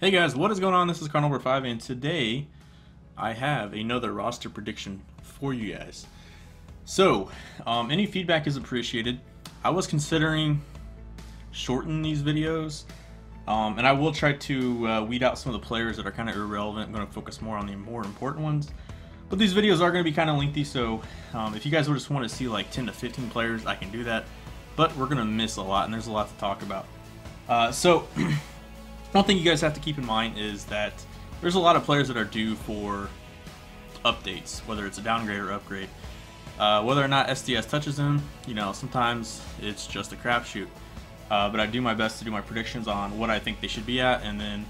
Hey guys, what is going on? This is Car number 5, and today I have another roster prediction for you guys. So, any feedback is appreciated. I was considering shortening these videos, and I will try to weed out some of the players that are kind of irrelevant. I'm going to focus more on the more important ones. But these videos are going to be kind of lengthy, so if you guys would just want to see like 10 to 15 players, I can do that. But we're going to miss a lot, and there's a lot to talk about. One thing you guys have to keep in mind is that there's a lot of players that are due for updates, whether it's a downgrade or upgrade. Whether or not SDS touches them, you know, sometimes it's just a crapshoot. But I do my best to do my predictions on what I think they should be at, and then,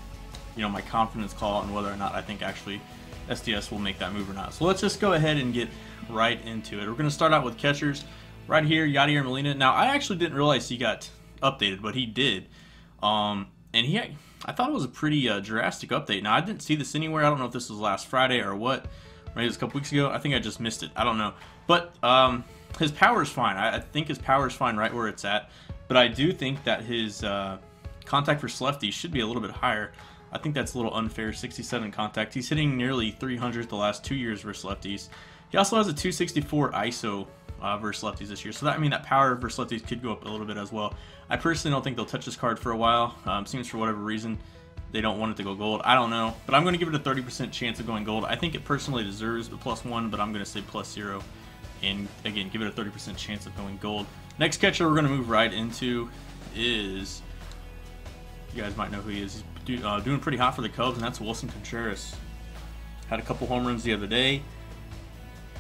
you know, my confidence call on whether or not I think actually SDS will make that move or not. So let's just go ahead and get right into it. We're going to start out with catchers. Right here, Yadier Molina. Now, I actually didn't realize he got updated, but he did. And I thought it was a pretty drastic update. Now, I didn't see this anywhere. I don't know if this was last Friday or what. Maybe it was a couple weeks ago. I think I just missed it. I don't know. But his power is fine. I think his power is fine right where it's at. But I do think that his contact versus lefties should be a little bit higher. I think that's a little unfair. 67 contact. He's hitting nearly 300 the last 2 years versus lefties. He also has a 264 ISO versus lefties this year. So that, I mean, that power versus lefties could go up a little bit as well. I personally don't think they'll touch this card for a while. Seems for whatever reason they don't want it to go gold. I don't know, but I'm going to give it a 30% chance of going gold. I think it personally deserves the +1, but I'm going to say +0. And again, give it a 30% chance of going gold. Next catcher we're going to move right into is, you guys might know who he is. He's doing pretty hot for the Cubs, and that's Wilson Contreras. Had a couple home runs the other day.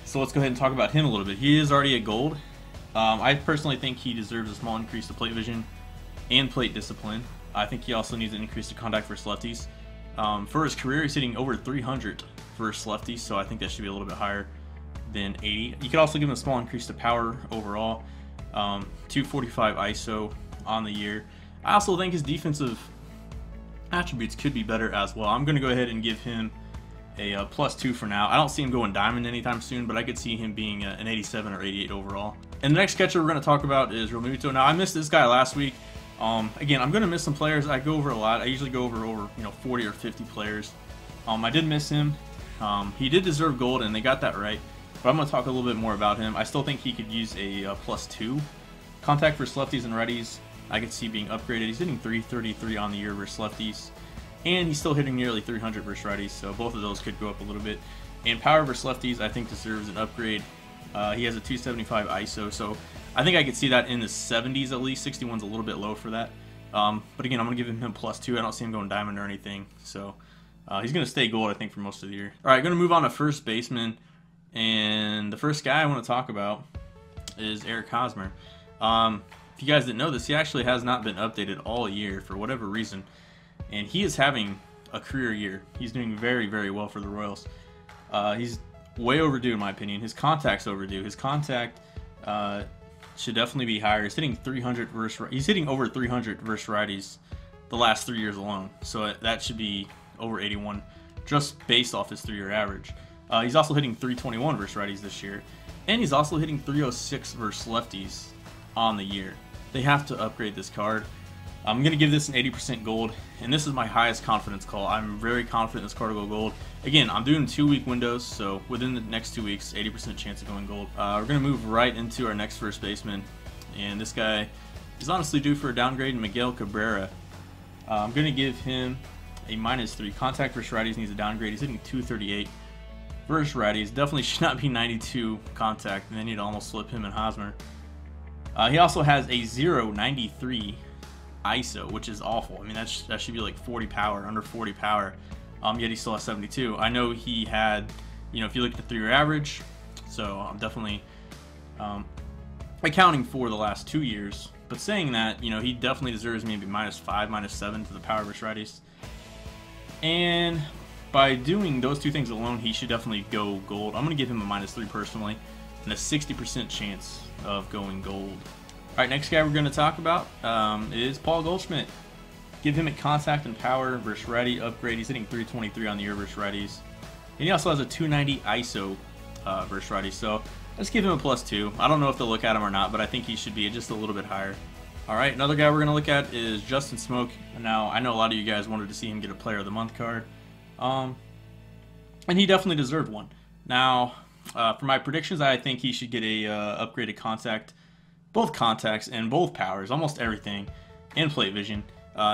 So let's go ahead and talk about him a little bit. He is already a gold. I personally think he deserves a small increase to plate vision and plate discipline. I think he also needs an increase to contact versus lefties. For his career, he's hitting over 300 versus lefties, so I think that should be a little bit higher than 80. You could also give him a small increase to power overall. 245 ISO on the year. I also think his defensive attributes could be better as well. I'm going to go ahead and give him a +2 for now. I don't see him going diamond anytime soon, but I could see him being an 87 or 88 overall. And the next catcher we're going to talk about is Realmuto. Now, I missed this guy last week. Again, I'm going to miss some players. I go over a lot. I usually go over 40 or 50 players. I did miss him. He did deserve gold, and they got that right. But I'm going to talk a little bit more about him. I still think he could use a +2. Contact versus lefties and righties, I could see being upgraded. He's hitting 333 on the year versus lefties. And he's still hitting nearly 300 versus righties, so both of those could go up a little bit. And power versus lefties, I think, deserves an upgrade. He has a 275 ISO, so I think I could see that in the 70s at least. 61's a little bit low for that. But again, I'm going to give him +2. I don't see him going diamond or anything, so he's going to stay gold, I think, for most of the year. All right, going to move on to first baseman, and the first guy I want to talk about is Eric Hosmer. If you guys didn't know this, he actually has not been updated all year for whatever reason. And he is having a career year. He's doing very, very well for the Royals. He's way overdue, in my opinion. His contact's overdue. His contact should definitely be higher. He's hitting 300 versus. He's hitting over 300 versus righties the last 3 years alone. So that should be over 81, just based off his 3-year average. He's also hitting 321 versus righties this year, and he's also hitting 306 versus lefties on the year. They have to upgrade this card. I'm going to give this an 80% gold, and this is my highest confidence call. I'm very confident this card will go gold. Again, I'm doing 2-week windows, so within the next 2 weeks, 80% chance of going gold. We're going to move right into our next first baseman, and this guy is honestly due for a downgrade, Miguel Cabrera. I'm going to give him a -3. Contact versus righties needs a downgrade. He's hitting 238 versus righties. Definitely should not be 92 contact, and they need to almost flip him and Hosmer. He also has a 0.93 ISO, which is awful. I mean, that should be like 40 power, under 40 power. Yet he still has 72. I know he had, if you look at the 3-year average, so I'm definitely accounting for the last 2 years. But saying that, he definitely deserves maybe -5, -7 to the power versus righties. And by doing those two things alone, he should definitely go gold. I'm going to give him a -3 personally, and a 60% chance of going gold. All right, next guy we're going to talk about is Paul Goldschmidt. Give him a contact and power versus righty upgrade. He's hitting 323 on the year versus righties. And he also has a 290 ISO versus righties. So let's give him a +2. I don't know if they'll look at him or not, but I think he should be just a little bit higher. Alright, another guy we're going to look at is Justin Smoke. Now, I know a lot of you guys wanted to see him get a Player of the Month card. And he definitely deserved one. Now, for my predictions, I think he should get a upgraded contact, both contacts and both powers, almost everything, and plate vision.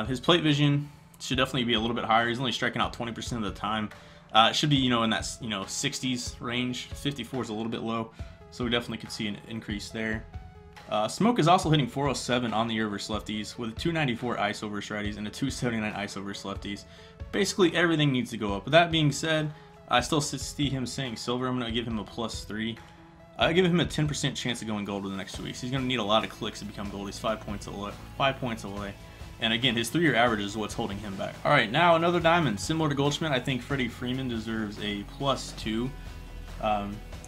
His plate vision should definitely be a little bit higher. He's only striking out 20% of the time. It should be, in that 60s range. 54 is a little bit low, so we definitely could see an increase there. Smoke is also hitting 407 on the year versus lefties, with a 294 ISO versus righties and a 279 ISO versus lefties. Basically, everything needs to go up. With that being said, I still see him saying silver. I'm going to give him a +3. I give him a 10% chance of going gold in the next 2 weeks. He's going to need a lot of clicks to become gold. He's 5 points away. And again, his 3-year average is what's holding him back. All right, now another diamond. Similar to Goldschmidt, I think Freddie Freeman deserves a +2.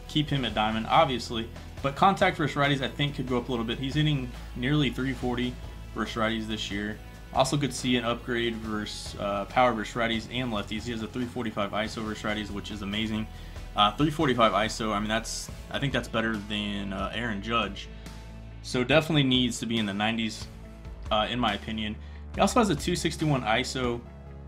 Keep him at diamond, obviously. But contact versus righties, I think, could go up a little bit. He's hitting nearly 340 versus righties this year. Also could see an upgrade versus power versus righties and lefties. He has a 345 ISO versus righties, which is amazing. 345 ISO, I mean, I think that's better than Aaron Judge. So definitely needs to be in the 90s, in my opinion. He also has a 261 ISO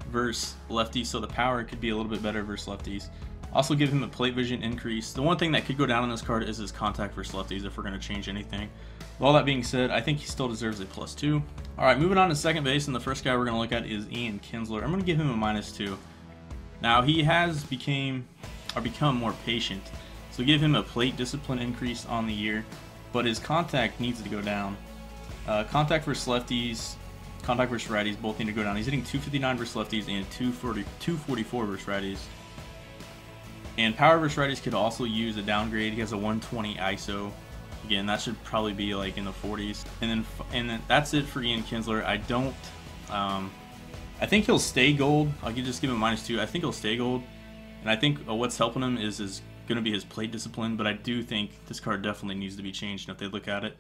versus lefties, so the power could be a little bit better versus lefties. Also give him a plate vision increase. The one thing that could go down on this card is his contact versus lefties if we're going to change anything. With all that being said, I think he still deserves a +2. Alright, moving on to second base, and the first guy we're going to look at is Ian Kinsler. I'm going to give him a -2. Now, he has become more patient, so give him a plate discipline increase on the year, but his contact needs to go down. Contact versus lefties, contact versus righties both need to go down. He's hitting 259 versus lefties and 244 versus righties. And power versus righties could also use a downgrade. He has a 120 ISO. Again, that should probably be like in the 40s. And then that's it for Ian Kinsler. I think he'll stay gold. I'll just give him a -2. I think he'll stay gold. And I think what's helping him is going to be his plate discipline. But I do think this card definitely needs to be changed if they look at it.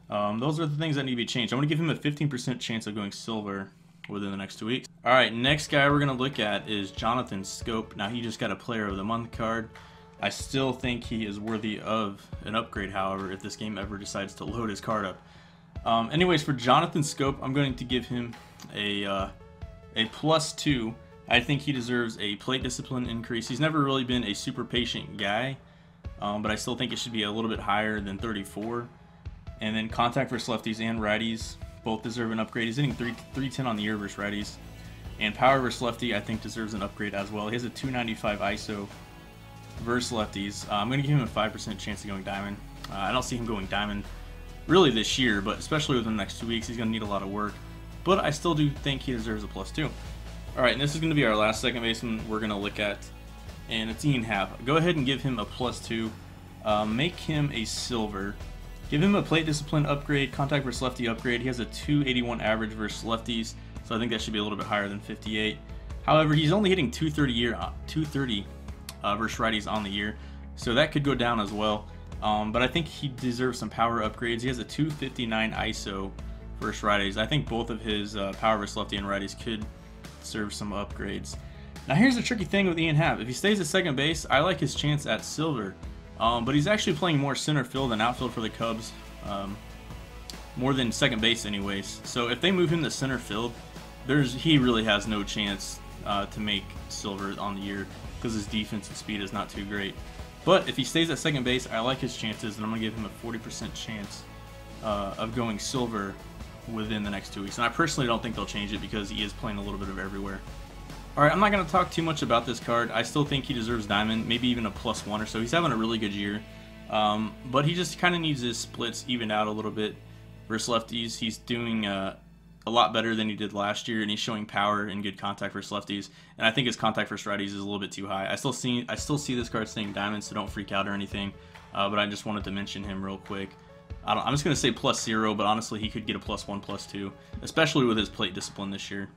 Those are the things that need to be changed. I'm going to give him a 15% chance of going silver within the next 2 weeks. Alright, next guy we're going to look at is Jonathan Scope. Now, he just got a Player of the Month card. I still think he is worthy of an upgrade, however, if this game ever decides to load his card up. Anyways, for Jonathan Scope, I'm going to give him a +2. I think he deserves a plate discipline increase. He's never really been a super patient guy, but I still think it should be a little bit higher than 34. And then contact versus lefties and righties both deserve an upgrade. He's hitting 310 on the year versus righties. And power versus lefty, I think, deserves an upgrade as well. He has a 295 ISO versus lefties. I'm going to give him a 5% chance of going diamond. I don't see him going diamond really this year, but especially within the next 2 weeks, he's going to need a lot of work. But I still do think he deserves a +2. Alright, and this is going to be our last second baseman we're going to look at, and it's Ian Happ. Go ahead and give him a +2. Make him a silver. Give him a plate discipline upgrade, contact versus lefty upgrade. He has a 281 average versus lefties, so I think that should be a little bit higher than 58. However, he's only hitting 230 versus righties on the year, so that could go down as well. But I think he deserves some power upgrades. He has a 259 ISO versus righties. I think both of his power versus lefty and righties could serve some upgrades. Now, here's the tricky thing with Ian Happ. If he stays at second base, I like his chance at silver. But he's actually playing more center field than outfield for the Cubs, more than second base anyways. So if they move him to center field, he really has no chance to make silver on the year because his defense and speed is not too great. But if he stays at second base, I like his chances, and I'm going to give him a 40% chance of going silver within the next 2 weeks. And I personally don't think they'll change it because he is playing a little bit of everywhere. Alright, I'm not going to talk too much about this card. I still think he deserves diamond, maybe even a +1 or so. He's having a really good year. But he just kind of needs his splits evened out a little bit versus lefties. He's doing a lot better than he did last year, and he's showing power and good contact versus lefties. And I think his contact versus righties is a little bit too high. I still see this card staying diamond, so don't freak out or anything. But I just wanted to mention him real quick. I'm just going to say +0, but honestly, he could get a +1, +2, especially with his plate discipline this year.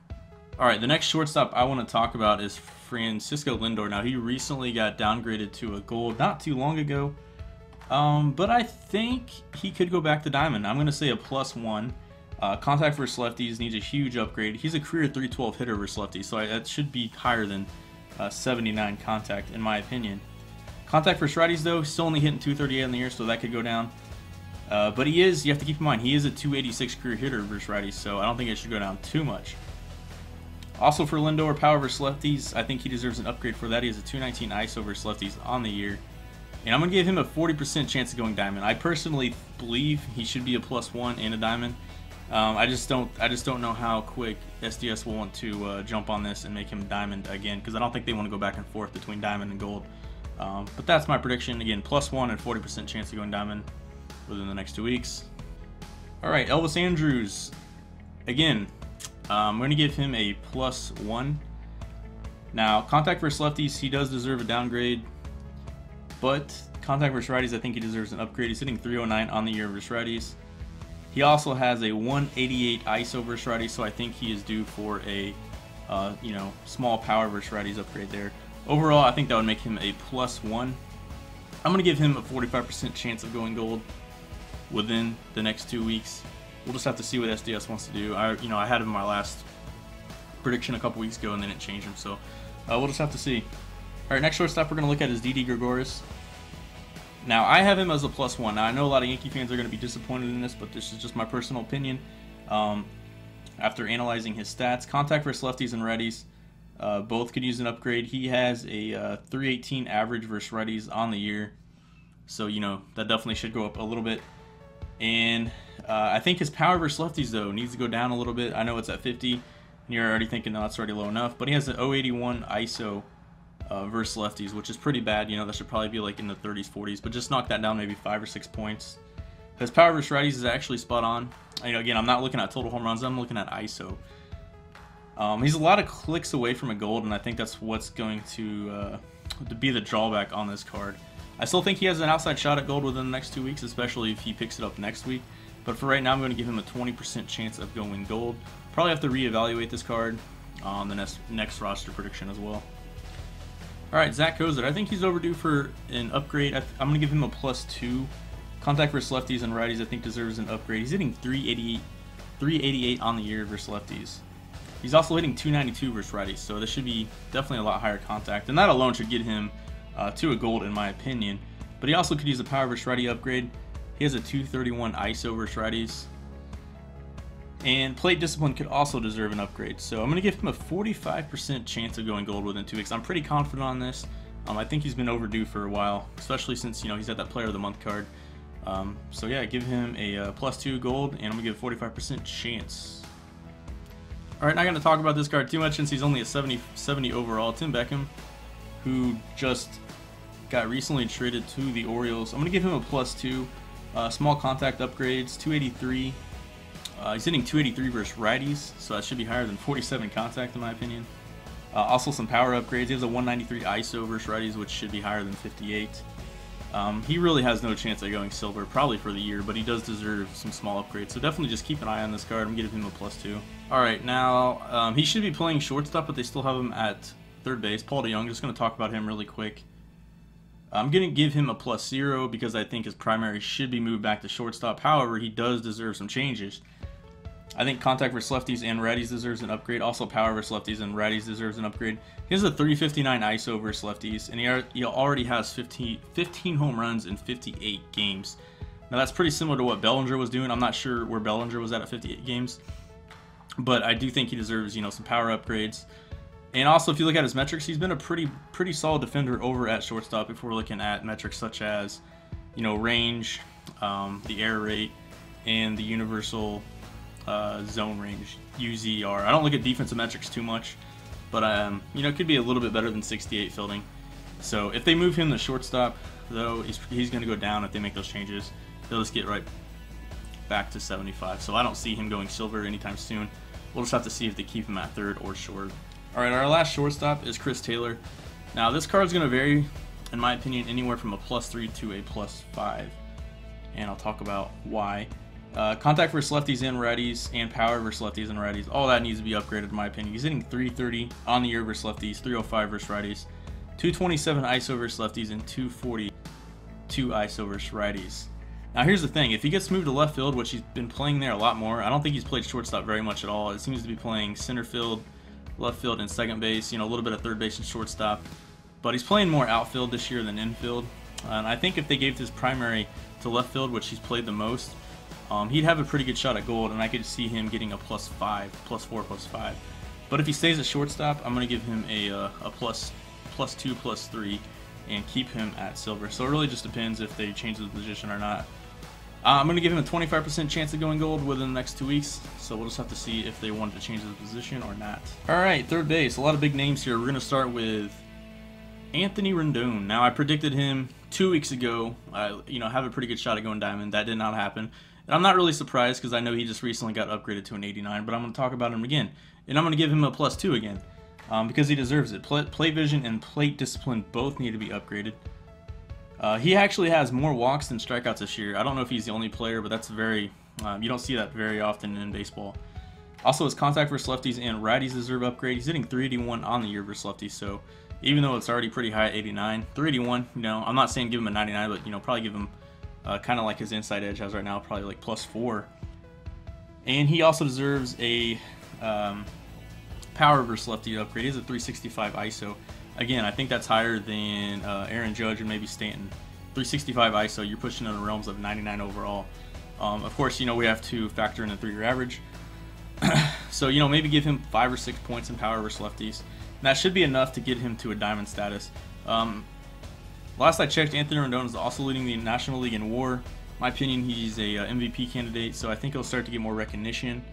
Alright, the next shortstop I want to talk about is Francisco Lindor. Now, he recently got downgraded to a gold not too long ago, but I think he could go back to diamond. I'm going to say a +1. Contact versus lefties needs a huge upgrade. He's a career 312 hitter versus lefties, so that should be higher than 79 contact, in my opinion. Contact versus righties, though, still only hitting 238 in the year, so that could go down. But you have to keep in mind, he is a 286 career hitter versus righties, so I don't think it should go down too much. Also for Lindor, power versus lefties, I think he deserves an upgrade for that. He has a 219 ISO versus lefties on the year. And I'm going to give him a 40% chance of going diamond. I personally believe he should be a +1 and a diamond. I just don't know how quick SDS will want to jump on this and make him diamond again, because I don't think they want to go back and forth between diamond and gold. But that's my prediction. Again, +1 and 40% chance of going diamond within the next 2 weeks. Alright, Elvis Andrus. Again, I'm going to give him a +1. Now, contact versus lefties, he does deserve a downgrade. But contact versus righties, I think he deserves an upgrade. He's hitting 309 on the year versus righties. He also has a 188 ISO versus righties, so I think he is due for a small power versus righties upgrade there. Overall, I think that would make him a +1. I'm going to give him a 45% chance of going gold within the next 2 weeks. We'll just have to see what SDS wants to do. I had him in my last prediction a couple weeks ago and they didn't change him, so we'll just have to see. Alright, next shortstop we're going to look at is Didi Gregorius. Now, I have him as a +1. Now, I know a lot of Yankee fans are going to be disappointed in this, but this is just my personal opinion. After analyzing his stats, contact versus lefties and righties, both could use an upgrade. He has a 318 average versus righties on the year, so, that definitely should go up a little bit. And I think his power versus lefties, though, needs to go down a little bit. I know it's at 50, and you're already thinking, no, that's already low enough, but he has an 081 ISO versus lefties, which is pretty bad. That should probably be like in the 30s, 40s, but just knock that down maybe 5 or 6 points. His power versus righties is actually spot on. Again, I'm not looking at total home runs, I'm looking at ISO. He's a lot of clicks away from a gold, and I think that's what's going to be the drawback on this card. I still think he has an outside shot at gold within the next 2 weeks, especially if he picks it up next week. But for right now, I'm going to give him a 20% chance of going gold. Probably have to reevaluate this card on the next roster prediction as well. Alright, Zach Kozar. I think he's overdue for an upgrade. I'm going to give him a +2. Contact versus lefties and righties, I think, deserves an upgrade. He's hitting 388 on the year versus lefties. He's also hitting 292 versus righties, so this should be definitely a lot higher contact. And that alone should get him to a gold, in my opinion. But he also could use a power versus righty upgrade. He has a 231 ISO versus righties. And plate discipline could also deserve an upgrade. So I'm going to give him a 45% chance of going gold within 2 weeks. I'm pretty confident on this. I think he's been overdue for a while, especially since he's at that Player of the Month card. So yeah, give him a +2 gold, and I'm going to give a 45% chance. Alright, not going to talk about this card too much since he's only a 70 overall. Tim Beckham, who just got recently traded to the Orioles. I'm going to give him a +2. Small contact upgrades, 283. He's hitting 283 versus righties, so that should be higher than 47 contact in my opinion. Also some power upgrades. He has a 193 ISO versus righties, which should be higher than 58. He really has no chance of going silver, probably for the year, but he does deserve some small upgrades, so definitely just keep an eye on this card. I'm giving him a +2. Alright, now he should be playing shortstop, but they still have him at third base. Paul DeYoung, just going to talk about him really quick. I'm going to give him a +0 because I think his primary should be moved back to shortstop. However, he does deserve some changes. I think contact versus lefties and righties deserves an upgrade. Also, power versus lefties and righties deserves an upgrade. He has a 359 ISO versus lefties, and he already has 15 home runs in 58 games. Now, that's pretty similar to what Bellinger was doing. I'm not sure where Bellinger was at 58 games, but I do think he deserves, some power upgrades. And also, if you look at his metrics, he's been a pretty solid defender over at shortstop. If we're looking at metrics such as, range, the error rate, and the universal zone range, UZR. I don't look at defensive metrics too much, but it could be a little bit better than 68 fielding. So if they move him to shortstop, though, he's going to go down if they make those changes. They'll just get right back to 75. So I don't see him going silver anytime soon. We'll just have to see if they keep him at third or short. All right, our last shortstop is Chris Taylor. Now this card's going to vary, in my opinion, anywhere from a +3 to a +5, and I'll talk about why. Contact versus lefties and righties, and power versus lefties and righties, all that needs to be upgraded in my opinion. He's hitting 330 on the year versus lefties, 305 versus righties, 227 ISO versus lefties, and 242 ISO versus righties. Now here's the thing, if he gets moved to left field, which he's been playing there a lot more, I don't think he's played shortstop very much at all. It seems to be playing center field, left field, and second base, a little bit of third base and shortstop. But he's playing more outfield this year than infield. And I think if they gave his primary to left field, which he's played the most, he'd have a pretty good shot at gold, and I could see him getting a +5, +4, +5. But if he stays at shortstop, I'm going to give him a +2, +3, and keep him at silver. So it really just depends if they change the position or not. I'm going to give him a 25% chance of going gold within the next 2 weeks, so we'll just have to see if they wanted to change the position or not. Alright, third base. A lot of big names here. We're going to start with Anthony Rendon. Now, I predicted him 2 weeks ago, have a pretty good shot at going diamond. That did not happen. And I'm not really surprised because I know he just recently got upgraded to an 89, but I'm going to talk about him again. And I'm going to give him a +2 again because he deserves it. Plate vision and plate discipline both need to be upgraded. He actually has more walks than strikeouts this year. I don't know if he's the only player, but that's very, you don't see that very often in baseball. Also, his contact versus lefties and righties deserve upgrade. He's hitting 381 on the year versus lefties, so even though it's already pretty high at 89, 381, I'm not saying give him a 99, but, probably give him kind of like his inside edge has right now, probably like +4. And he also deserves a power versus lefty upgrade. He has a 365 ISO. Again, I think that's higher than Aaron Judge and maybe Stanton. 365 ISO, you're pushing in the realms of 99 overall. Of course, we have to factor in a 3-year average. So, maybe give him 5 or 6 points in power versus lefties. And that should be enough to get him to a diamond status. Last I checked, Anthony Rendon is also leading the National League in WAR. In my opinion, he's a MVP candidate, so I think he'll start to get more recognition.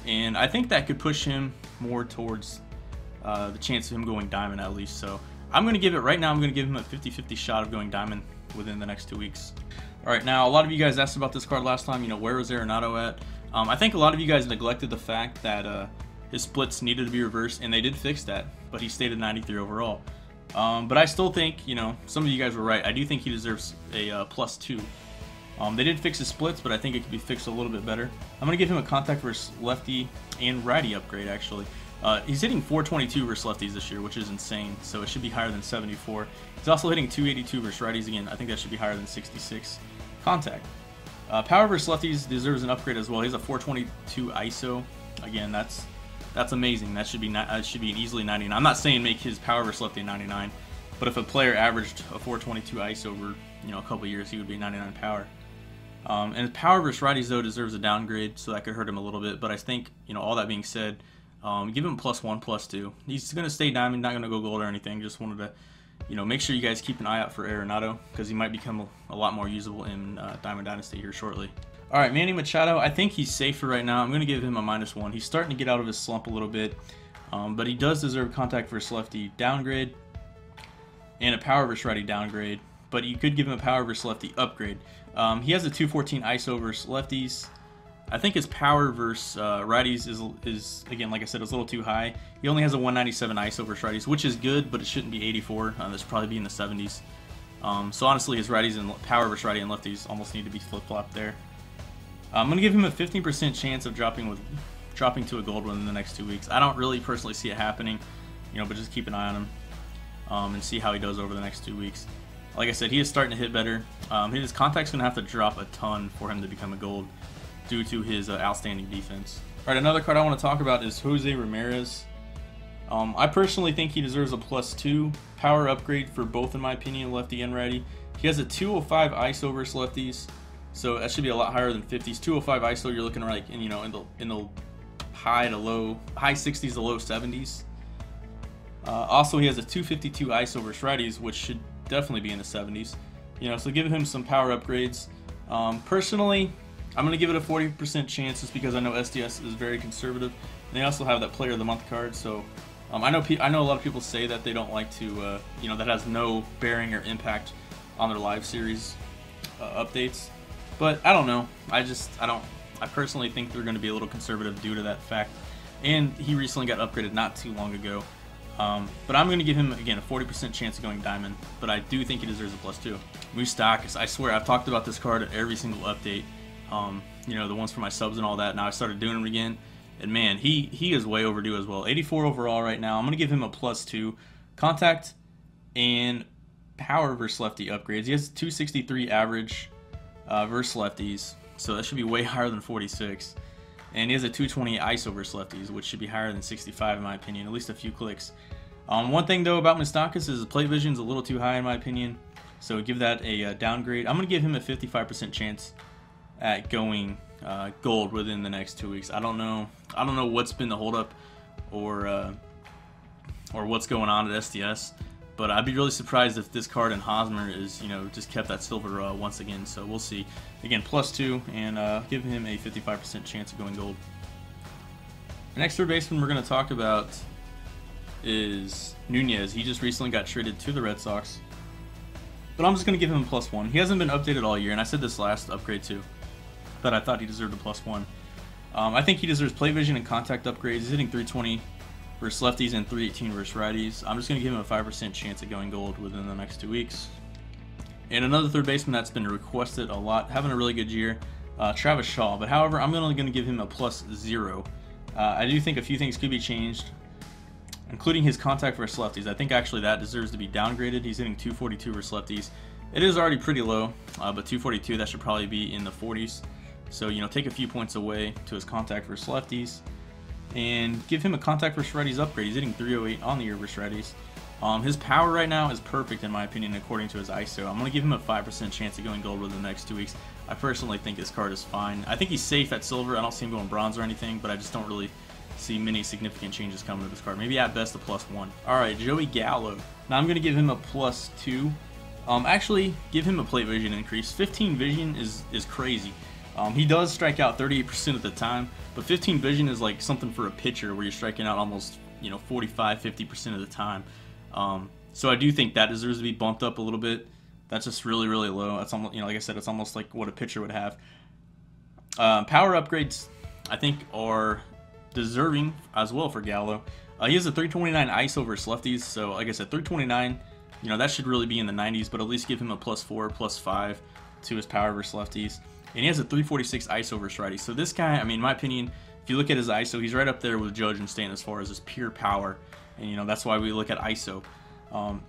And I think that could push him more towards the chance of him going diamond at least. So I'm going to give it right now. I'm going to give him a 50-50 shot of going diamond within the next 2 weeks. All right, now a lot of you guys asked about this card last time. Where was Arenado at? I think a lot of you guys neglected the fact that his splits needed to be reversed, and they did fix that. But he stayed at 93 overall. But I still think, some of you guys were right. I do think he deserves a +2. They did fix his splits, but I think it could be fixed a little bit better. I'm going to give him a contact versus lefty and righty upgrade, actually. He's hitting 422 versus lefties this year, which is insane, so it should be higher than 74. He's also hitting 282 versus righties again. I think that should be higher than 66 contact. Power versus lefties deserves an upgrade as well. He has a 422 ISO. Again, that's amazing. That should be an easily 99. I'm not saying make his power versus lefty 99, but if a player averaged a 422 ISO over a couple years, he would be 99 power. And his power versus righties though deserves a downgrade, so that could hurt him a little bit. But I think all that being said, give him +1, +2. He's going to stay diamond, not going to go gold or anything. Just wanted to, make sure you guys keep an eye out for Arenado because he might become a lot more usable in Diamond Dynasty here shortly. All right, Manny Machado, I think he's safer right now. I'm going to give him a -1. He's starting to get out of his slump a little bit, but he does deserve contact versus lefty downgrade and a power versus righty downgrade, but you could give him a power versus lefty upgrade. He has a 214 ISO versus lefties. I think his power versus righties is again, like I said, it's a little too high. He only has a 197 ISO versus righties, which is good, but it shouldn't be 84. This should probably be in the 70s. So honestly, his righties and power versus righty and lefties almost need to be flip-flopped there. I'm going to give him a 15% chance of dropping to a gold within the next 2 weeks. I don't really personally see it happening, but just keep an eye on him and see how he does over the next 2 weeks. Like I said, he is starting to hit better. His contact's going to have to drop a ton for him to become a gold due to his outstanding defense. All right, another card I want to talk about is Jose Ramirez. I personally think he deserves a +2 power upgrade for both, in my opinion, lefty and righty. He has a 205 ISO versus lefties, so that should be a lot higher than 50s. 205 ISO, you're looking like in the high 60s to low 70s. Also, he has a 252 ISO versus righties, which should definitely be in the 70s. So give him some power upgrades. Personally, I'm going to give it a 40% chance just because I know SDS is very conservative. And they also have that Player of the Month card, so I know a lot of people say that they don't like to, that has no bearing or impact on their live series updates. But I don't know. I personally think they're going to be a little conservative due to that fact. And he recently got upgraded not too long ago. But I'm going to give him, again, a 40% chance of going diamond. But I do think he deserves a +2. Moustakas, I swear, I've talked about this card at every single update. The ones for my subs and all that. Now I started doing them again. And man, he is way overdue as well. 84 overall right now. I'm going to give him a +2. Contact and power versus lefty upgrades. He has 263 average versus lefties. So that should be way higher than 46. And he has a 220 ISO versus lefties, which should be higher than 65 in my opinion, at least a few clicks. One thing though about Moustakas is his plate vision is a little too high in my opinion. So give that a downgrade. I'm going to give him a 55% chance at going gold within the next 2 weeks. I don't know what's been the holdup or what's going on at SDS, but I'd be really surprised if this card in Hosmer is, just kept that silver once again. So we'll see. Again, +2, and give him a 55% chance of going gold. The next third baseman we're going to talk about is Nunez. He just recently got traded to the Red Sox, but I'm just going to give him a +1. He hasn't been updated all year, and I said this last upgrade too, that I thought he deserved a +1. I think he deserves play vision and contact upgrades. He's hitting 320 versus lefties and 318 versus righties. I'm just going to give him a 5% chance at going gold within the next 2 weeks. And another third baseman that's been requested a lot, having a really good year, Travis Shaw. But however, I'm only going to give him a +0. I do think a few things could be changed, including his contact versus lefties. I think actually that deserves to be downgraded. He's hitting 242 versus lefties. It is already pretty low, but 242, that should probably be in the 40s. So, take a few points away to his contact versus lefties, and give him a contact versus righties upgrade. He's hitting 308 on the year versus righties. His power right now is perfect in my opinion according to his ISO. I'm going to give him a 5% chance of going gold within the next 2 weeks. I personally think this card is fine. I think he's safe at silver. I don't see him going bronze or anything, but I just don't really see many significant changes coming to this card. Maybe at best a +1. Alright, Joey Gallo. Now I'm going to give him a +2. Actually, give him a plate vision increase. 15 vision is crazy. He does strike out 38% of the time, but 15 vision is like something for a pitcher where you're striking out almost 45-50% of the time. So I do think that deserves to be bumped up a little bit. That's just really low. That's almost, like I said, it's almost like what a pitcher would have. Power upgrades I think are deserving as well for Gallo. He has a 329 ISO versus lefties, so like I said, 329, that should really be in the 90s, but at least give him a +4, +5 to his power versus lefties. And he has a 346 ISO versus righties. So this guy, in my opinion, if you look at his ISO, he's right up there with Judge and Stanton as far as his pure power. And, that's why we look at ISO. And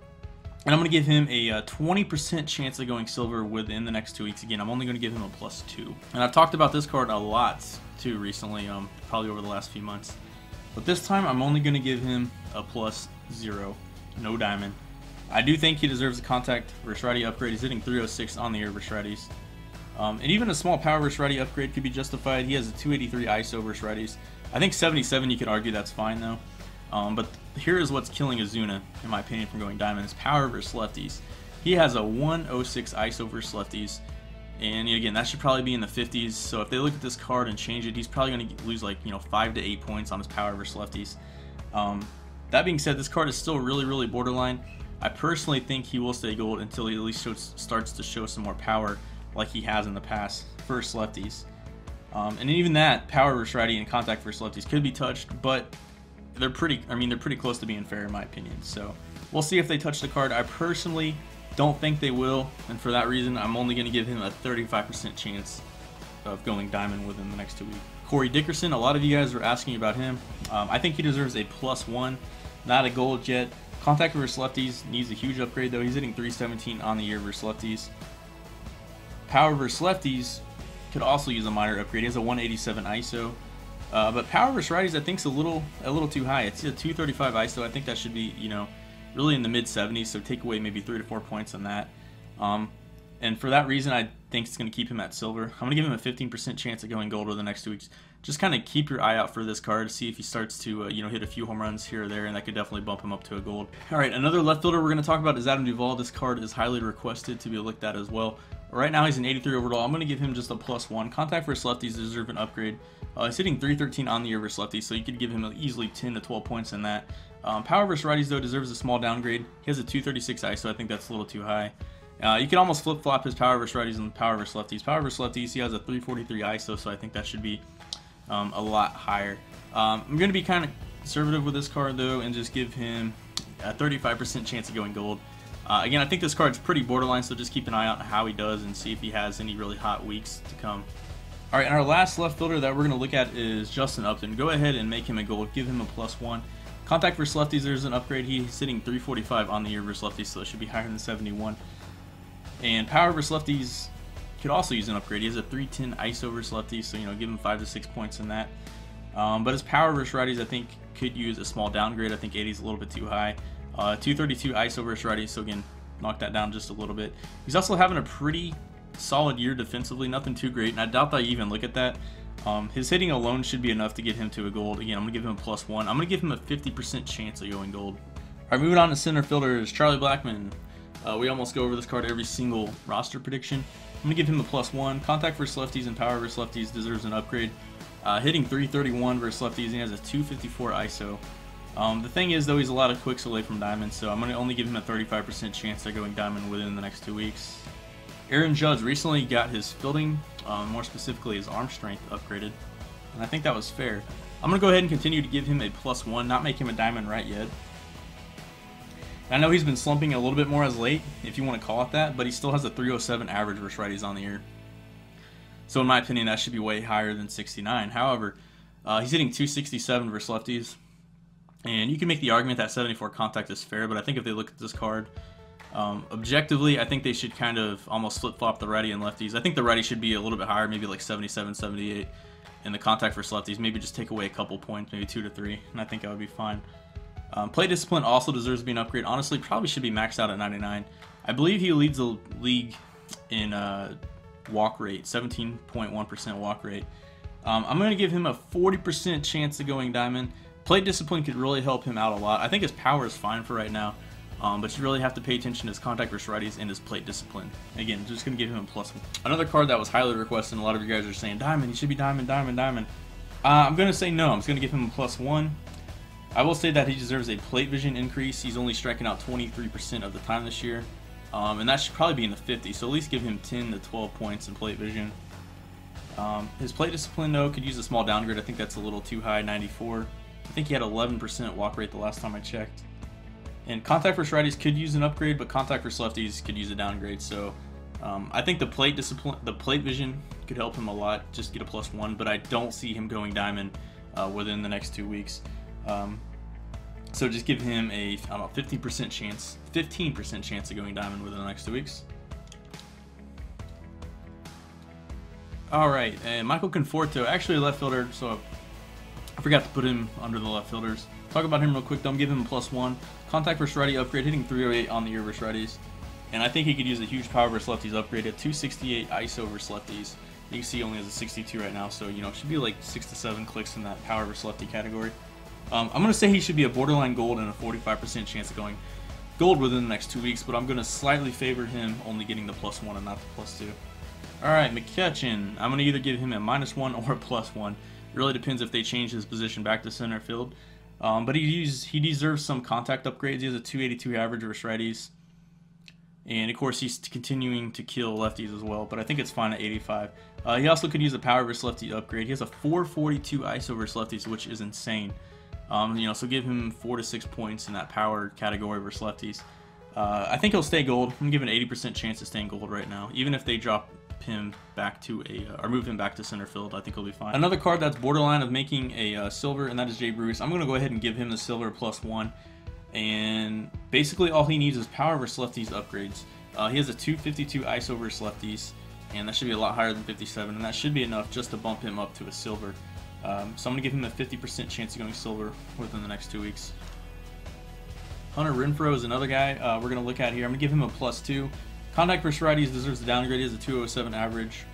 I'm going to give him a 20% chance of going silver within the next 2 weeks. Again, I'm only going to give him a +2. And I've talked about this card a lot, too, recently, probably over the last few months. But this time, I'm only going to give him a +0. No diamond. I do think he deserves a contact versus righty upgrade. He's hitting 306 on the year versus righties. And even a small power versus righty upgrade could be justified. He has a 283 ISO versus righties. I think 77, you could argue that's fine though. But here is what's killing Ozuna, in my opinion, from going diamond: is power versus lefties. He has a 106 ISO versus lefties, and again, that should probably be in the 50s. So if they look at this card and change it, he's probably going to lose like 5 to 8 points on his power versus lefties. That being said, this card is still really borderline. I personally think he will stay gold until he at least starts to show some more power, like he has in the past versus lefties. And even that, power versus righty and contact versus lefties could be touched, but they're pretty close to being fair in my opinion. So we'll see if they touch the card. I personally don't think they will, and for that reason, I'm only going to give him a 35% chance of going diamond within the next 2 weeks. Corey Dickerson, a lot of you guys were asking about him. I think he deserves a +1, not a gold yet. Contact versus lefties needs a huge upgrade though. He's hitting 317 on the year versus lefties. Power versus lefties could also use a minor upgrade. He has a 187 ISO. But power versus righties, I think, is a little too high. It's a 235 ISO. I think that should be, really in the mid 70s. So take away maybe 3 to 4 points on that. And for that reason, I think it's going to keep him at silver. I'm going to give him a 15% chance of going gold over the next 2 weeks. Just kind of keep your eye out for this card, see if he starts to, hit a few home runs here or there, and that could definitely bump him up to a gold. All right, another left fielder we're going to talk about is Adam Duvall. This card is highly requested to be looked at as well. Right now, he's an 83 overall. I'm going to give him just a +1. Contact versus lefties deserve an upgrade. He's hitting 313 on the year versus lefties, so you could give him easily 10 to 12 points in that. Power versus righties, though, deserves a small downgrade. He has a 236 ISO. I think that's a little too high. You can almost flip-flop his power versus righties and power versus lefties. Power versus lefties, he has a 343 ISO, so I think that should be a lot higher. I'm going to be kind of conservative with this card, though, and just give him a 35% chance of going gold. Again, I think this card's pretty borderline, so just keep an eye out on how he does and see if he has any really hot weeks to come. All right, and our last left fielder that we're going to look at is Justin Upton. Go ahead and make him a gold. Give him a +1. Contact versus lefties, there's an upgrade. He's hitting 345 on the year versus lefties, so it should be higher than 71. And power versus lefties could also use an upgrade. He has a 310 ISO versus lefties, so give him 5 to 6 points in that. But his power versus righties, I think, could use a small downgrade. I think 80 is a little bit too high. 232 ISO versus righties, so again, knock that down just a little bit. He's also having a pretty solid year defensively, nothing too great, and I doubt that you even look at that. His hitting alone should be enough to get him to a gold. Again, I'm going to give him a +1. I'm going to give him a 50% chance of going gold. Alright, moving on to center fielders, Charlie Blackmon. We almost go over this card every single roster prediction. I'm going to give him a +1. Contact versus lefties and power versus lefties deserves an upgrade. Hitting 331 versus lefties, and he has a 254 ISO. The thing is, though, he's a lot of quicks away from diamond, so I'm going to only give him a 35% chance of going diamond within the next 2 weeks. Aaron Judge recently got his fielding, more specifically his arm strength, upgraded, and I think that was fair. I'm going to go ahead and continue to give him a +1, not make him a diamond right yet. I know he's been slumping a little bit more as late, if you want to call it that, but he still has a 307 average versus righties on the year. So in my opinion, that should be way higher than 69. However, he's hitting 267 versus lefties, and you can make the argument that 74 contact is fair, but I think if they look at this card, objectively, I think they should kind of almost flip-flop the righty and lefties. I think the righty should be a little bit higher, maybe like 77, 78, and the contact versus lefties, maybe just take away a couple points, maybe 2 to 3, and I think that would be fine. Play discipline also deserves to be an upgrade. Honestly, probably should be maxed out at 99. I believe he leads the league in walk rate, 17.1% walk rate. I'm going to give him a 40% chance of going diamond. Plate discipline could really help him out a lot. I think his power is fine for right now, but you really have to pay attention to his contact versus righties and his plate discipline. Again, just going to give him a +1. Another card that was highly requested, and a lot of you guys are saying, diamond, he should be diamond, diamond, diamond. I'm going to say no. I'm just going to give him a +1. I will say that he deserves a plate vision increase. He's only striking out 23% of the time this year, and that should probably be in the 50s, so at least give him 10 to 12 points in plate vision. His plate discipline, though, could use a small downgrade. I think that's a little too high, 94. I think he had 11% walk rate the last time I checked. And contact versus righties could use an upgrade, but contact versus lefties could use a downgrade. So I think the plate discipline, the plate vision could help him a lot, just get a +1, but I don't see him going diamond within the next 2 weeks. So just give him a, I don't know, 15% chance of going diamond within the next 2 weeks. Alright, and Michael Conforto, actually a left fielder, so I forgot to put him under the left fielders. Talk about him real quick, don't give him a +1. Contact versus righty upgrade, hitting 308 on the year versus righties. And I think he could use a huge power versus lefties upgrade at 268 ISO versus lefties. You can see he only has a 62 right now, so it should be like 6 to 7 clicks in that power versus lefty category. I'm going to say he should be a borderline gold and a 45% chance of going gold within the next 2 weeks, but I'm going to slightly favor him only getting the +1 and not the +2. Alright, McCutchen. I'm going to either give him a -1 or a +1. It really depends if they change his position back to center field. But he deserves some contact upgrades. He has a 282 average versus righties. And of course, he's continuing to kill lefties as well, but I think it's fine at 85. He also could use a power versus lefty upgrade. He has a 442 ISO versus lefties, which is insane. So give him 4 to 6 points in that power category versus lefties. I think he'll stay gold. I'm giving an 80% chance of staying gold right now, even if they drop him back to or move him back to center field. I think he'll be fine. Another card that's borderline of making a silver, and that is Jay Bruce. I'm going to go ahead and give him the silver +1, and basically all he needs is power versus lefties upgrades. He has a 252 ISO versus lefties, and that should be a lot higher than 57, and that should be enough just to bump him up to a silver. So I'm going to give him a 50% chance of going silver within the next 2 weeks. Hunter Renfroe is another guy we're going to look at here. I'm going to give him a +2. Contact versus righties deserves a downgrade. He has a 207 average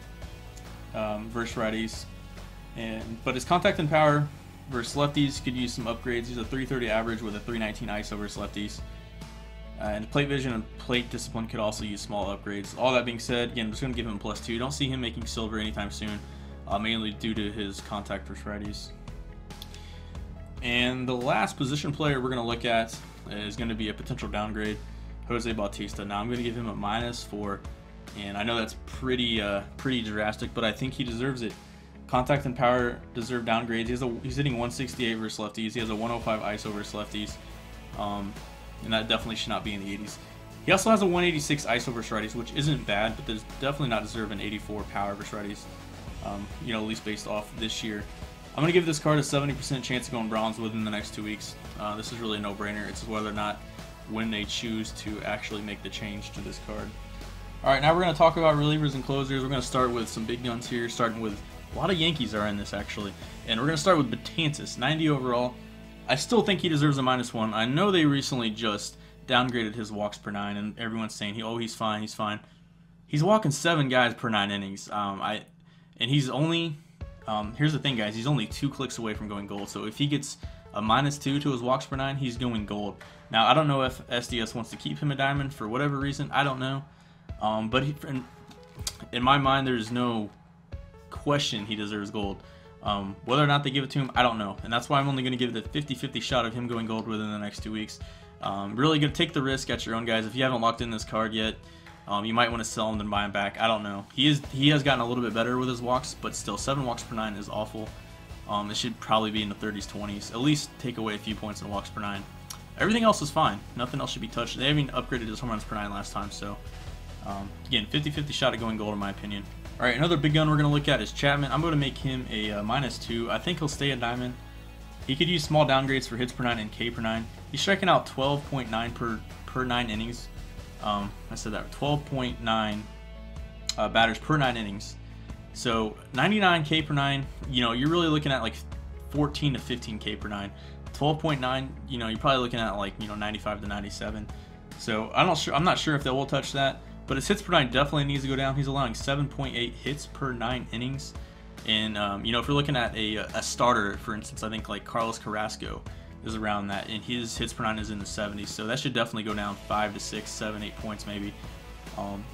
versus righties. But his contact and power versus lefties could use some upgrades. He's a 330 average with a 319 ISO versus lefties. And plate vision and plate discipline could also use small upgrades. All that being said, again, I'm just going to give him a +2. Don't see him making silver anytime soon, mainly due to his contact versus righties. And the last position player we're going to look at is going to be a potential downgrade, Jose Bautista. Now I'm going to give him a -4, and I know that's pretty drastic, but I think he deserves it. Contact and power deserve downgrades. He's hitting 168 versus lefties. He has a 105 ISO versus lefties, and that definitely should not be in the 80s. He also has a 186 ISO versus righties, which isn't bad, but does definitely not deserve an 84 power versus righties. At least based off this year. I'm going to give this card a 70% chance of going bronze within the next 2 weeks. This is really a no-brainer. It's whether or not when they choose to actually make the change to this card. Alright, now we're going to talk about relievers and closers. We're going to start with some big guns here, starting with a lot of Yankees are in this actually. And we're going to start with Betances, 90 overall. I still think he deserves a -1. I know they recently just downgraded his walks per 9, and everyone's saying he's fine, he's fine. He's walking 7 guys per 9 innings. And he's only here's the thing, guys. He's only 2 clicks away from going gold. So if he gets a -2 to his walks per 9, he's going gold. Now I don't know if SDS wants to keep him a diamond for whatever reason. I don't know. But in my mind, there's no question he deserves gold. Whether or not they give it to him, I don't know. And that's why I'm only going to give it a 50-50 shot of him going gold within the next 2 weeks. Really going to take the risk at your own, guys. If you haven't locked in this card yet, you might want to sell him and buy him back. I don't know. He has gotten a little bit better with his walks, but still 7 walks per 9 is awful. It should probably be in the 30s, 20s. At least take away a few points in walks per 9. Everything else is fine. Nothing else should be touched. They haven't upgraded his home runs per 9 last time, so again, 50-50 shot at going gold in my opinion. All right, another big gun we're going to look at is Chapman. I'm going to make him a -2. I think he'll stay a diamond. He could use small downgrades for hits per 9 and K per 9. He's striking out 12.9 per 9 innings. I said that 12.9 batters per 9 innings. So 99 K per 9. You know, you're really looking at like 14 to 15 K per 9. 12.9. You know, you're probably looking at like 95 to 97. So I'm not sure if they will touch that. But his hits per 9 definitely needs to go down. He's allowing 7.8 hits per 9 innings. And, you know, if you're looking at a starter, for instance, I think like Carlos Carrasco is around that. And his hits per 9 is in the 70s. So that should definitely go down 5 to 6, 7, 8 points maybe.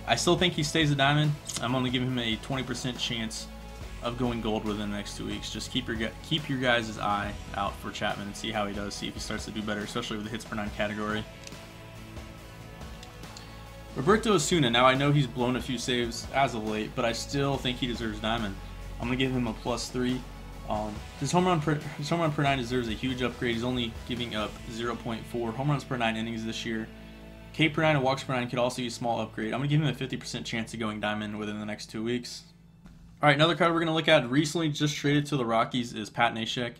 I still think he stays a diamond. I'm only giving him a 20% chance of going gold within the next 2 weeks. Just keep your guys' eye out for Chapman and see how he does. See if he starts to do better, especially with the hits per 9 category. Roberto Osuna, now I know he's blown a few saves as of late, but I still think he deserves diamond. I'm going to give him a +3. His home run per 9 deserves a huge upgrade. He's only giving up 0.4 home runs per 9 innings this year. K per 9 and walks per 9 could also use a small upgrade. I'm going to give him a 50% chance of going diamond within the next 2 weeks. Alright, another card we're going to look at recently just traded to the Rockies is Pat Neshek.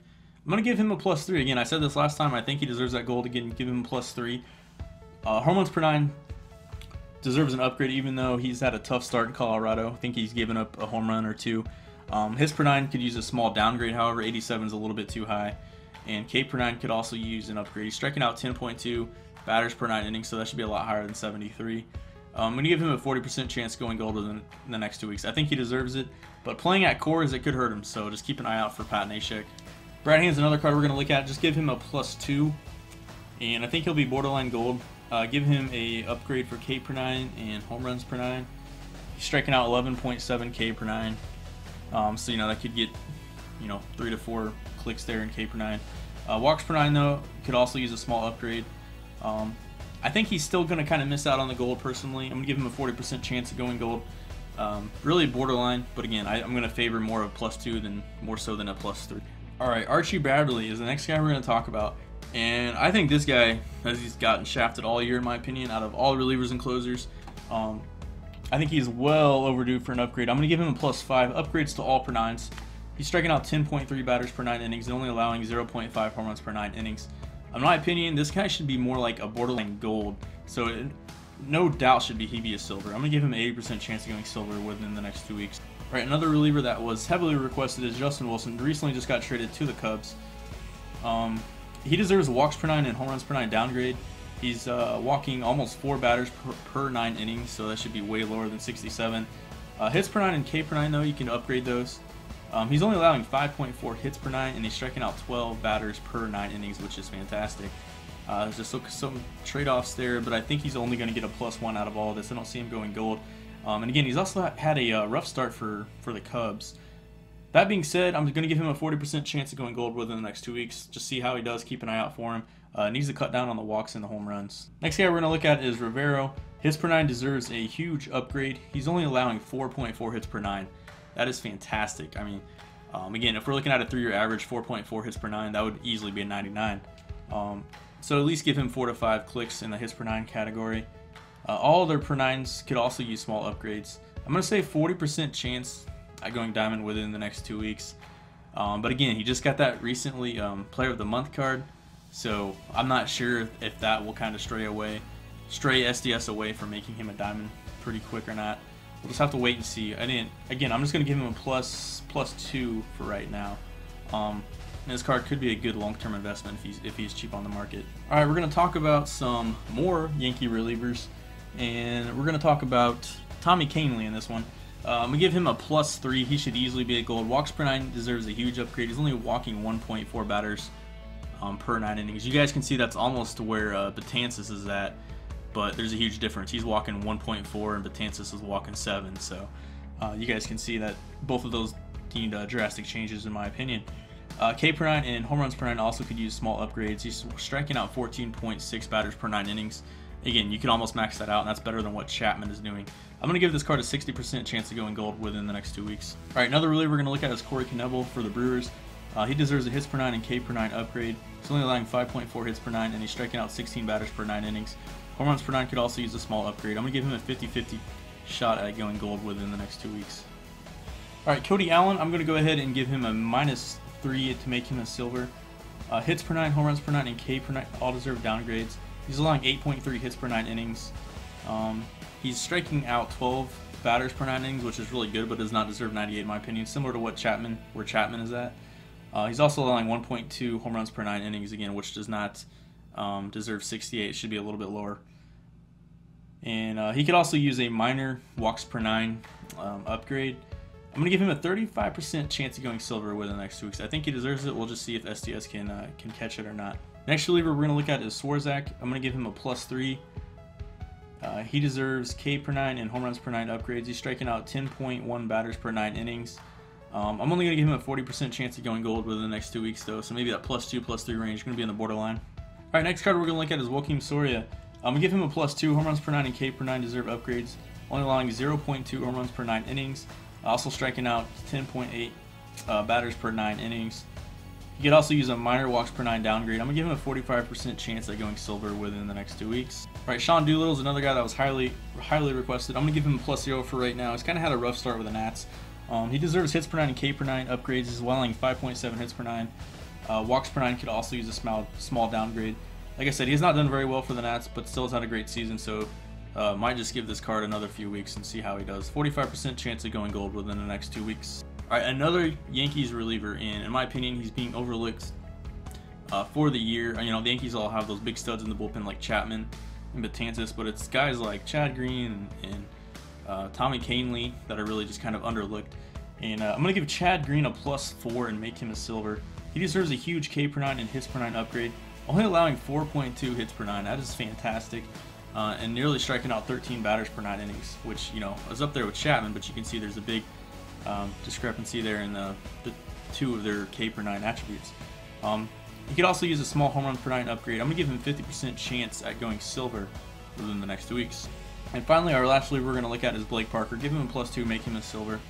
I'm going to give him a +3. Again, I said this last time. I think he deserves that gold. Again, give him a +3. Home runs per 9 deserves an upgrade, even though he's had a tough start in Colorado. I think he's given up a home run or 2. His per 9 could use a small downgrade, however, 87 is a little bit too high. And K per 9 could also use an upgrade. He's striking out 10.2 batters per 9 innings, so that should be a lot higher than 73. I'm going to give him a 40% chance going gold in the next 2 weeks. I think he deserves it, but playing at cores, it could hurt him, so just keep an eye out for Pat Neshek. Brad Hand's another card we're going to look at. Just give him a +2, and I think he'll be borderline gold. Give him a upgrade for K per 9 and home runs per 9. He's striking out 11.7 K per 9. So, you know, that could get, 3 to 4 clicks there in K per 9. Walks per 9, though, could also use a small upgrade. I think he's still going to kind of miss out on the gold, personally. I'm going to give him a 40% chance of going gold. Really borderline, but again, I'm going to favor more of +2 more so than a +3. Alright, Archie Bradley is the next guy we're going to talk about. And I think this guy, as he's gotten shafted all year in my opinion, out of all relievers and closers, I think he's well overdue for an upgrade. I'm going to give him a +5. Upgrades to all per 9s. He's striking out 10.3 batters per 9 innings and only allowing 0.5 home runs per 9 innings. In my opinion, this guy should be more like a borderline gold. So no doubt he be a silver. I'm going to give him an 80% chance of going silver within the next 2 weeks. All right, another reliever that was heavily requested is Justin Wilson. Recently just got traded to the Cubs. He deserves a walks per 9 and home runs per 9 downgrade. He's walking almost 4 batters per 9 innings, so that should be way lower than 67. Hits per 9 and K per 9, though, you can upgrade those. He's only allowing 5.4 hits per 9, and he's striking out 12 batters per 9 innings, which is fantastic. There's just some trade-offs there, but I think he's only going to get a +1 out of all of this. I don't see him going gold. And again, he's also had a rough start for the Cubs. That being said, I'm going to give him a 40% chance of going gold within the next 2 weeks. Just see how he does. Keep an eye out for him. Needs to cut down on the walks and the home runs. Next guy we're going to look at is Rivero. Hits per 9 deserves a huge upgrade. He's only allowing 4.4 hits per 9. That is fantastic. I mean, again, if we're looking at a 3-year average, 4.4 hits per 9, that would easily be a 99. So at least give him 4 to 5 clicks in the hits per 9 category. All their per 9s could also use small upgrades. I'm going to say 40% chance at going diamond within the next 2 weeks. But again, he just got that recently Player of the Month card, so I'm not sure if that will kind of stray SDS away from making him a diamond pretty quick or not. We'll just have to wait and see. Again, I'm just going to give him a +2 for right now. And this card could be a good long-term investment if he's cheap on the market. All right, we're going to talk about some more Yankee relievers, and we're going to talk about Tommy Kahnle in this one. I'm going to give him a +3. He should easily be a gold. Walks per 9 deserves a huge upgrade. He's only walking 1.4 batters per 9 innings. You guys can see that's almost to where Betances is at, but there's a huge difference. He's walking 1.4 and Betances is walking 7. So you guys can see that both of those need drastic changes in my opinion. K per 9 and home runs per 9 also could use small upgrades. He's striking out 14.6 batters per 9 innings. Again, you can almost max that out, and that's better than what Chapman is doing. I'm going to give this card a 60% chance of going gold within the next 2 weeks. All right, another reliever we're going to look at is Corey Knebel for the Brewers. He deserves a hits per 9 and K per 9 upgrade. He's only allowing 5.4 hits per 9, and he's striking out 16 batters per 9 innings. Home runs per 9 could also use a small upgrade. I'm going to give him a 50-50 shot at going gold within the next 2 weeks. All right, Cody Allen, I'm going to go ahead and give him a -3 to make him a silver. Hits per 9, home runs per 9, and K per 9 all deserve downgrades. He's allowing 8.3 hits per 9 innings. He's striking out 12 batters per 9 innings, which is really good, but does not deserve 98 in my opinion, similar to what Chapman is at. He's also allowing 1.2 home runs per 9 innings, again, which does not deserve 68. It should be a little bit lower. And he could also use a minor walks per 9 upgrade. I'm going to give him a 35% chance of going silver within the next 2 weeks. I think he deserves it. We'll just see if SDS can catch it or not. Next reliever we're going to look at is Swarzak. I'm going to give him a +3. He deserves K per 9 and home runs per 9 upgrades. He's striking out 10.1 batters per 9 innings. I'm only going to give him a 40% chance of going gold within the next 2 weeks, though, so maybe that +2, +3 range is going to be on the borderline. All right, next card we're going to look at is Joakim Soria. I'm going to give him a +2. Home runs per 9 and K per 9 deserve upgrades, only allowing 0.2 home runs per 9 innings. Also striking out 10.8 batters per 9 innings. You could also use a minor walks per 9 downgrade. I'm going to give him a 45% chance at going silver within the next 2 weeks. All right, Sean Doolittle is another guy that was highly requested. I'm going to give him a +0 for right now. He's kind of had a rough start with the Nats. He deserves hits per 9 and K per 9 upgrades. He's allowing 5.7 hits per 9. Walks per 9 could also use a small downgrade. Like I said, he has not done very well for the Nats, but still has had a great season, so might just give this card another few weeks and see how he does. 45% chance of going gold within the next 2 weeks. All right, another Yankees reliever, and in my opinion, he's being overlooked for the year. You know, the Yankees all have those big studs in the bullpen like Chapman and Betances, but it's guys like Chad Green and Tommy Kahnle that are really just kind of underlooked. And I'm going to give Chad Green a +4 and make him a silver. He deserves a huge K per 9 and hits per 9 upgrade, only allowing 4.2 hits per 9. That is fantastic. And nearly striking out 13 batters per 9 innings, which, you know, is up there with Chapman, but you can see there's a big discrepancy there in the two of their K per 9 attributes. You could also use a small home run per 9 upgrade. I'm going to give him 50% chance at going silver within the next 2 weeks. And finally, our last reliever we're going to look at is Blake Parker. Give him a +2, make him a silver.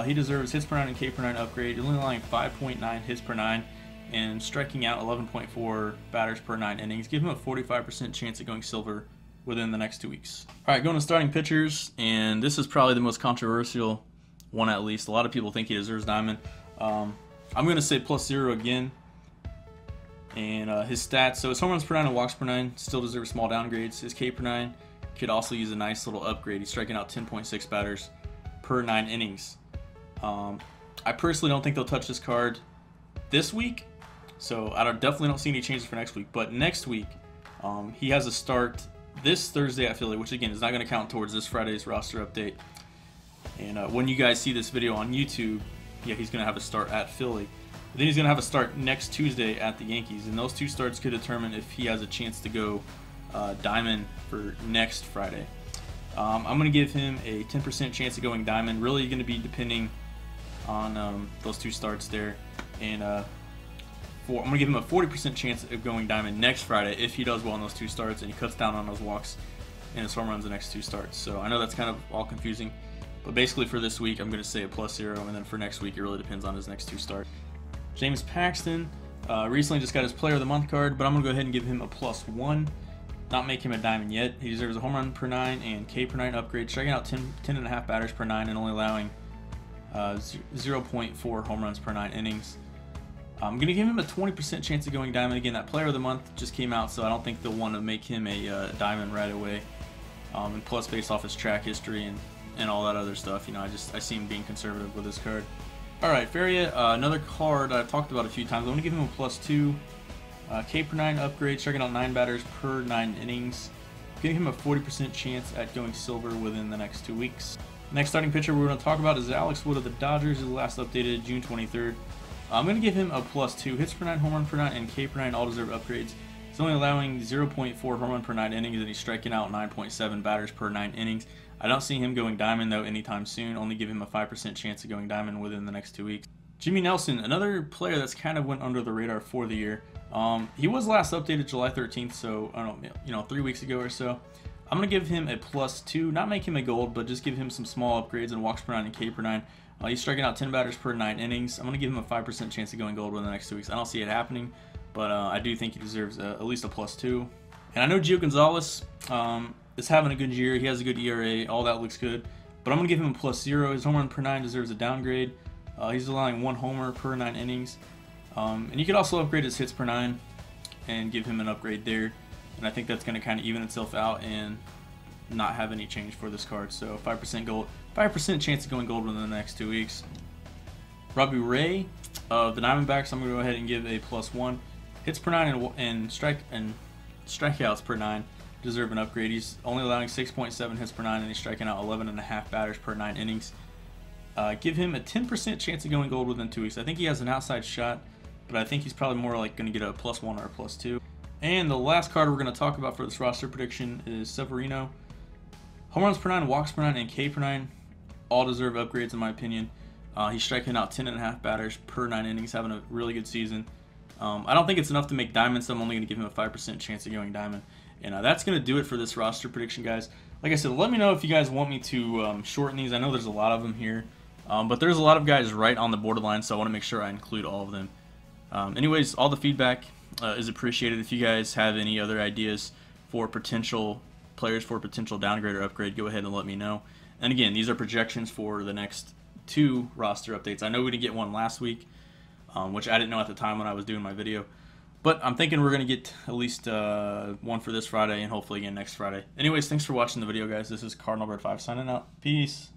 He deserves hits per 9 and K per 9 upgrade. He's only allowing 5.9 hits per 9 and striking out 11.4 batters per 9 innings. Give him a 45% chance at going silver within the next 2 weeks. All right, going to starting pitchers, and this is probably the most controversial one at least. A lot of people think he deserves diamond. I'm going to say +0 again. And his stats, so his home runs per 9 and walks per 9 still deserve small downgrades. His K per 9 could also use a nice little upgrade. He's striking out 10.6 batters per 9 innings. I personally don't think they'll touch this card this week, so I definitely don't see any changes for next week. But next week, he has a start this Thursday at Philly, which again is not going to count towards this Friday's roster update. And when you guys see this video on YouTube, yeah, he's going to have a start at Philly. But then he's going to have a start next Tuesday at the Yankees, and those two starts could determine if he has a chance to go diamond for next Friday. I'm going to give him a 10% chance of going diamond. Really going to be depending on those two starts there. And I'm going to give him a 40% chance of going diamond next Friday if he does well in those two starts and he cuts down on those walks and his home runs the next two starts. So I know that's kind of all confusing, but basically for this week I'm going to say a +0, and then for next week it really depends on his next two starts. James Paxton recently just got his Player of the Month card, but I'm going to go ahead and give him a +1. Not make him a diamond yet. He deserves a home run per 9 and K per 9 upgrade, striking out 10.5 batters per 9 and only allowing 0.4 home runs per 9 innings. I'm going to give him a 20% chance of going diamond. Again, that Player of the Month just came out, so I don't think they'll want to make him a diamond right away. And plus, based off his track history and all that other stuff, you know, I see him being conservative with this card. Alright, Faria, another card I've talked about a few times. I'm going to give him a +2. K per 9 upgrade, striking out 9 batters per 9 innings. Giving him a 40% chance at going silver within the next 2 weeks. Next starting pitcher we're going to talk about is Alex Wood of the Dodgers, who last updated June 23rd. I'm going to give him a +2. Hits per 9, home run per 9, and K per 9 all deserve upgrades. He's only allowing 0.4 home run per 9 innings, and he's striking out 9.7 batters per 9 innings. I don't see him going diamond though anytime soon. Only give him a 5% chance of going diamond within the next 2 weeks. Jimmy Nelson, another player that's kind of went under the radar for the year. He was last updated July 13th, so I don't know, 3 weeks ago or so. I'm gonna give him a +2, not make him a gold, but just give him some small upgrades in walks per 9 and K per 9. He's striking out 10 batters per 9 innings. I'm gonna give him a 5% chance of going gold within the next 2 weeks. I don't see it happening, but I do think he deserves at least a +2. And I know Gio Gonzalez is having a good year. He has a good ERA. All that looks good. But I'm going to give him a +0. His home run per 9 deserves a downgrade. He's allowing 1 homer per 9 innings. And you could also upgrade his hits per 9 and give him an upgrade there. And I think that's going to kind of even itself out and not have any change for this card. So 5% gold, 5% chance of going gold within the next 2 weeks. Robbie Ray of the Diamondbacks, I'm going to go ahead and give a +1. Hits per 9 and strikeouts per 9 deserve an upgrade. He's only allowing 6.7 hits per 9, and he's striking out 11.5 batters per 9 innings. Give him a 10% chance of going gold within 2 weeks. I think he has an outside shot, but I think he's probably more like going to get a +1 or a +2. And the last card we're going to talk about for this roster prediction is Severino. Home runs per 9, walks per 9, and K per 9 all deserve upgrades in my opinion. He's striking out 10.5 batters per 9 innings, having a really good season. I don't think it's enough to make diamond, so I'm only going to give him a 5% chance of going diamond. And that's going to do it for this roster prediction, guys. Like I said, let me know if you guys want me to shorten these. I know there's a lot of them here, but there's a lot of guys right on the borderline, so I want to make sure I include all of them. Anyways, all the feedback is appreciated. If you guys have any other ideas for potential players for potential downgrade or upgrade, go ahead and let me know. And again, these are projections for the next 2 roster updates. I know we didn't get one last week, which I didn't know at the time when I was doing my video. But I'm thinking we're going to get at least one for this Friday and hopefully again next Friday. Anyways, thanks for watching the video, guys. This is Cardinal Bird 5 signing out. Peace.